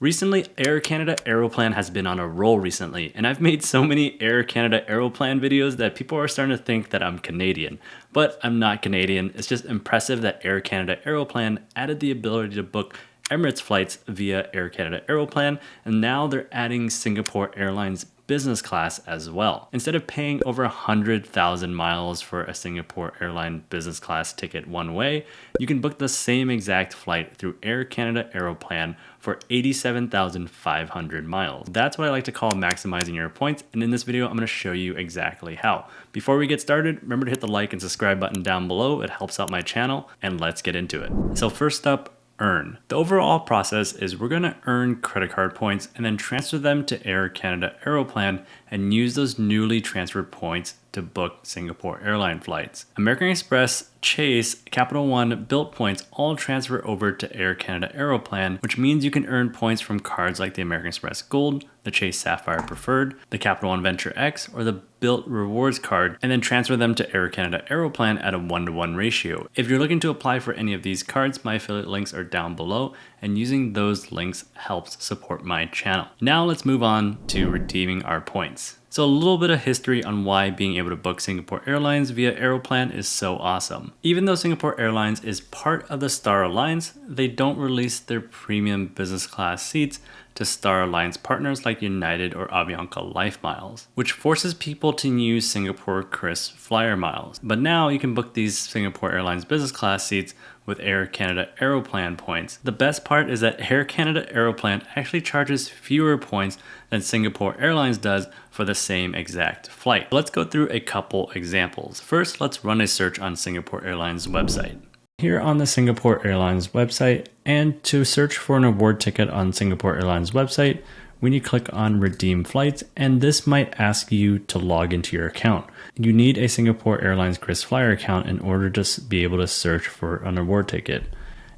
Recently, Air Canada Aeroplan has been on a roll recently, and I've made so many Air Canada Aeroplan videos that people are starting to think that I'm Canadian. But I'm not Canadian. It's just impressive that Air Canada Aeroplan added the ability to book Emirates flights via Air Canada Aeroplan, and now they're adding Singapore Airlines business class as well. Instead of paying over 100,000 miles for a Singapore Airline business class ticket one way, you can book the same exact flight through Air Canada Aeroplan for 87,500 miles. That's what I like to call maximizing your points, and in this video, I'm gonna show you exactly how. Before we get started, remember to hit the like and subscribe button down below. It helps out my channel, and let's get into it. So first up, earn. The overall process is we're going to earn credit card points and then transfer them to Air Canada Aeroplan and use those newly transferred points to book Singapore Airline flights. American Express, Chase, Capital One, Bilt points all transfer over to Air Canada Aeroplan, which means you can earn points from cards like the American Express Gold, the Chase Sapphire Preferred, the Capital One Venture X, or the Bilt Rewards card, and then transfer them to Air Canada Aeroplan at a 1-to-1 ratio. If you're looking to apply for any of these cards, my affiliate links are down below, and using those links helps support my channel. Now let's move on to redeeming our points. So a little bit of history on why being able to book Singapore Airlines via Aeroplan is so awesome. Even though Singapore Airlines is part of the Star Alliance, they don't release their premium business class seats to Star Alliance partners like United or Avianca Life Miles, which forces people to use Singapore Chris Flyer Miles. But now you can book these Singapore Airlines business class seats with Air Canada Aeroplan points. The best part is that Air Canada Aeroplan actually charges fewer points than Singapore Airlines does for the same exact flight. Let's go through a couple examples. First, let's run a search on Singapore Airlines website. Here on the Singapore Airlines website, and to search for an award ticket on Singapore Airlines website, we need to click on redeem flights, and this might ask you to log into your account. You need a Singapore Airlines Chris Flyer account in order to be able to search for an award ticket.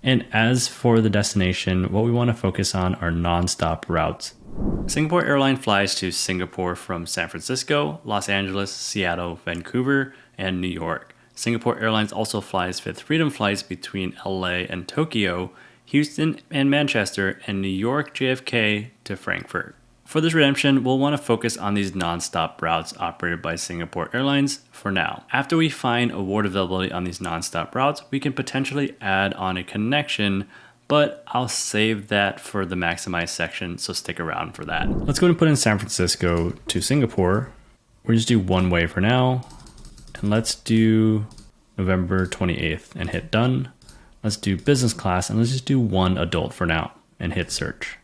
And as for the destination, what we want to focus on are non-stop routes. Singapore Airlines flies to Singapore from San Francisco, Los Angeles, Seattle, Vancouver, and New York. Singapore Airlines also flies Fifth Freedom flights between LA and Tokyo, Houston and Manchester, and New York JFK to Frankfurt. For this redemption, we'll want to focus on these non-stop routes operated by Singapore Airlines for now. After we find award availability on these non-stop routes, we can potentially add on a connection, but I'll save that for the maximize section, so stick around for that. Let's go and put in San Francisco to Singapore. We'll just do one way for now, and let's do November 28th and hit done. Let's do business class, and let's just do one adult for now and hit search.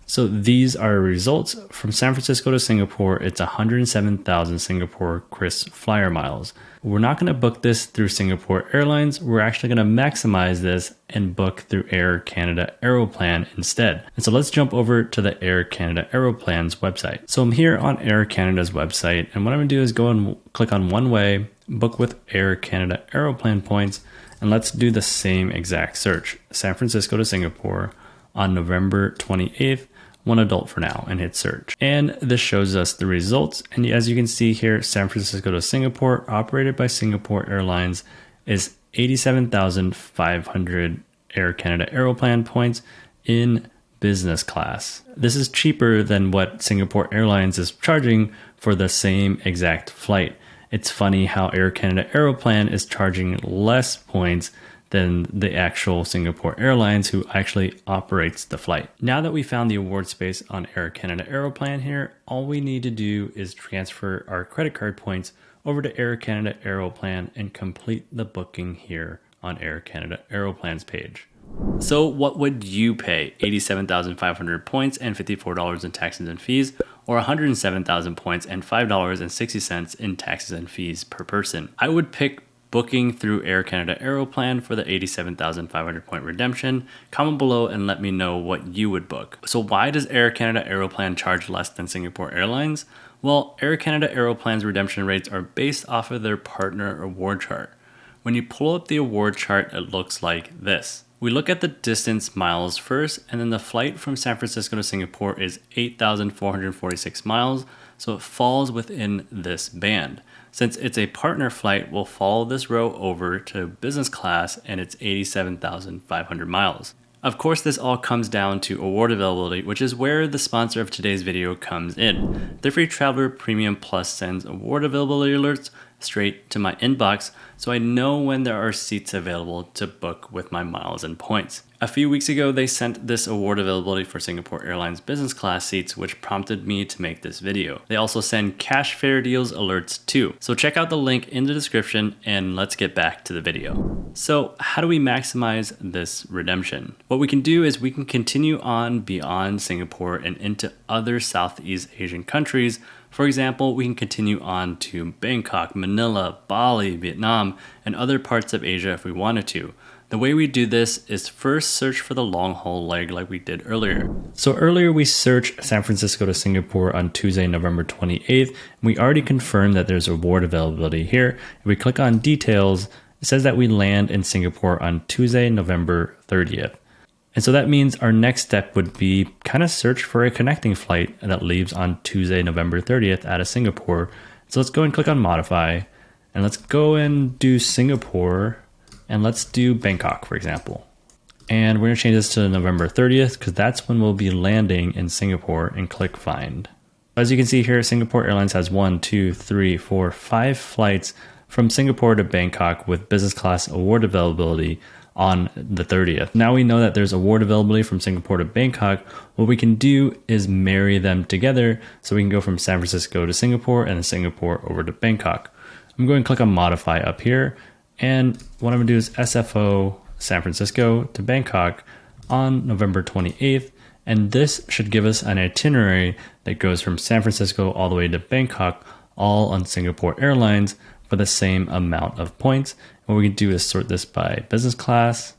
So these are results. From San Francisco to Singapore, it's 107,000 Singapore Chris Flyer miles. We're not going to book this through Singapore Airlines. We're actually going to maximize this and book through Air Canada Aeroplan instead. And so let's jump over to the Air Canada Aeroplan's website. So I'm here on Air Canada's website, and what I'm going to do is go and click on one way, book with Air Canada Aeroplan points, and let's do the same exact search. San Francisco to Singapore on November 28th, one adult for now, and hit search. And this shows us the results. And as you can see here, San Francisco to Singapore, operated by Singapore Airlines, is 87,500 Air Canada Aeroplan points in business class. This is cheaper than what Singapore Airlines is charging for the same exact flight. It's funny how Air Canada Aeroplan is charging less points than the actual Singapore Airlines, who actually operates the flight. Now that we found the award space on Air Canada Aeroplan here, all we need to do is transfer our credit card points over to Air Canada Aeroplan and complete the booking here on Air Canada Aeroplan's page. So what would you pay? 87,500 points and $54 in taxes and fees, or 107,000 points and $5.60 in taxes and fees per person? I would pick booking through Air Canada Aeroplan for the 87,500 point redemption. Comment below and let me know what you would book. So why does Air Canada Aeroplan charge less than Singapore Airlines? Well, Air Canada Aeroplan's redemption rates are based off of their partner award chart. When you pull up the award chart, it looks like this. We look at the distance miles first, and then the flight from San Francisco to Singapore is 8,446 miles, so it falls within this band. Since it's a partner flight, we'll follow this row over to business class, and it's 87,500 miles. Of course, this all comes down to award availability, which is where the sponsor of today's video comes in. Thrifty Travel Premium Plus sends award availability alerts straight to my inbox, so I know when there are seats available to book with my miles and points. A few weeks ago, they sent this award availability for Singapore Airlines business class seats, which prompted me to make this video. They also send cash fare deals alerts too. So check out the link in the description and let's get back to the video. So how do we maximize this redemption? What we can do is we can continue on beyond Singapore and into other Southeast Asian countries. For example, we can continue on to Bangkok, Manila, Bali, Vietnam, and other parts of Asia if we wanted to. The way we do this is first search for the long haul leg like we did earlier. So earlier we searched San Francisco to Singapore on Tuesday, November 28th. And we already confirmed that there's award availability here. If we click on details, it says that we land in Singapore on Tuesday, November 30th. And so that means our next step would be kind of search for a connecting flight that leaves on Tuesday, November 30th out of Singapore. So let's go and click on modify and let's go and do Singapore and let's do Bangkok, for example. And we're gonna change this to November 30th because that's when we'll be landing in Singapore and click find. As you can see here, Singapore Airlines has 5 flights from Singapore to Bangkok with business class award availability on the 30th. Now we know that there's award availability from Singapore to Bangkok. What we can do is marry them together so we can go from San Francisco to Singapore and then Singapore over to Bangkok. I'm going to click on modify up here. And what I'm gonna do is SFO San Francisco to Bangkok on November 28th. And this should give us an itinerary that goes from San Francisco all the way to Bangkok, all on Singapore Airlines for the same amount of points. What we can do is sort this by business class.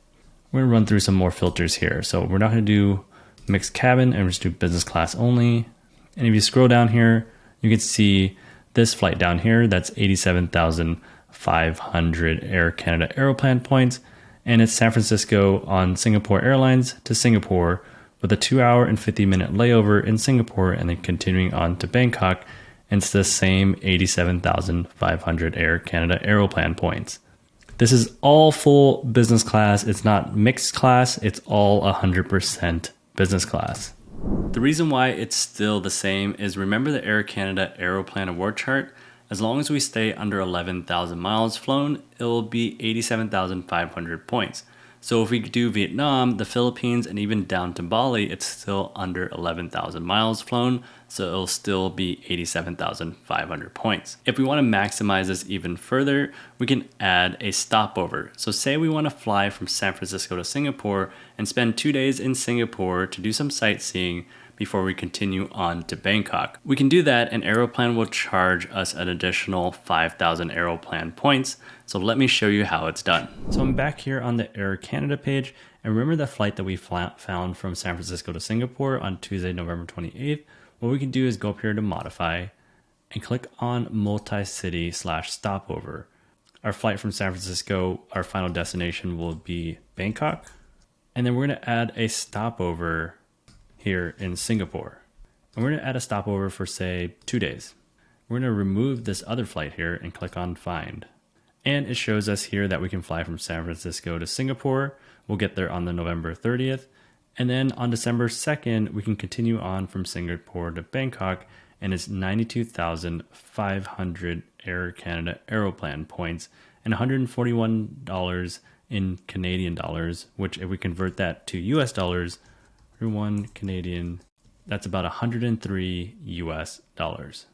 We're gonna run through some more filters here. So we're not gonna do mixed cabin and we're just do business class only. And if you scroll down here, you can see this flight down here, that's 87,500 Air Canada Aeroplan points. And it's San Francisco on Singapore Airlines to Singapore with a 2-hour and 50-minute layover in Singapore and then continuing on to Bangkok. And it's the same 87,500 Air Canada Aeroplan points. This is all full business class. It's not mixed class. It's all 100% business class. The reason why it's still the same is remember the Air Canada Aeroplan award chart? As long as we stay under 11,000 miles flown, it will be 87,500 points. So if we do Vietnam, the Philippines, and even down to Bali, it's still under 11,000 miles flown, so it'll still be 87,500 points. If we want to maximize this even further, we can add a stopover. So say we want to fly from San Francisco to Singapore and spend 2 days in Singapore to do some sightseeing before we continue on to Bangkok. We can do that and Aeroplan will charge us an additional 5,000 Aeroplan points. So let me show you how it's done. So I'm back here on the Air Canada page and remember the flight that we found from San Francisco to Singapore on Tuesday, November 28th. What we can do is go up here to modify and click on multi-city / stopover. Our flight from San Francisco, our final destination will be Bangkok. And then we're gonna add a stopover here in Singapore. And we're gonna add a stopover for say 2 days. We're gonna remove this other flight here and click on find. And it shows us here that we can fly from San Francisco to Singapore. We'll get there on the November 30th. And then on December 2nd, we can continue on from Singapore to Bangkok and it's 92,500 Air Canada Aeroplan points and $141 in Canadian dollars, which if we convert that to US dollars, 1 Canadian, that's about 103 US dollars.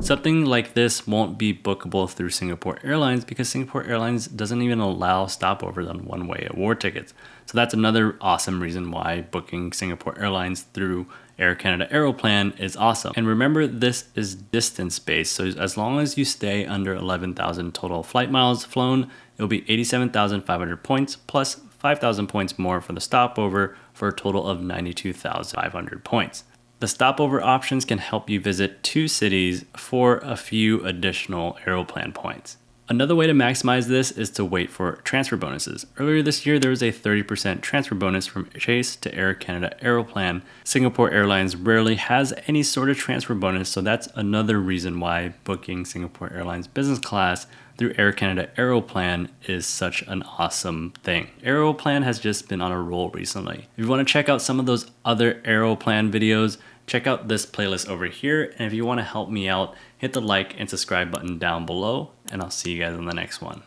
Something like this won't be bookable through Singapore Airlines because Singapore Airlines doesn't even allow stopovers on one-way award tickets. So that's another awesome reason why booking Singapore Airlines through Air Canada Aeroplan is awesome. And remember, this is distance-based. So as long as you stay under 11,000 total flight miles flown, it'll be 87,500 points plus 5,000 points more for the stopover for a total of 92,500 points. The stopover options can help you visit 2 cities for a few additional Aeroplan points. Another way to maximize this is to wait for transfer bonuses. Earlier this year, there was a 30% transfer bonus from Chase to Air Canada Aeroplan. Singapore Airlines rarely has any sort of transfer bonus, so that's another reason why booking Singapore Airlines business class through Air Canada Aeroplan is such an awesome thing. Aeroplan has just been on a roll recently. If you want to check out some of those other Aeroplan videos, check out this playlist over here. And if you want to help me out, hit the like and subscribe button down below, and I'll see you guys on the next one.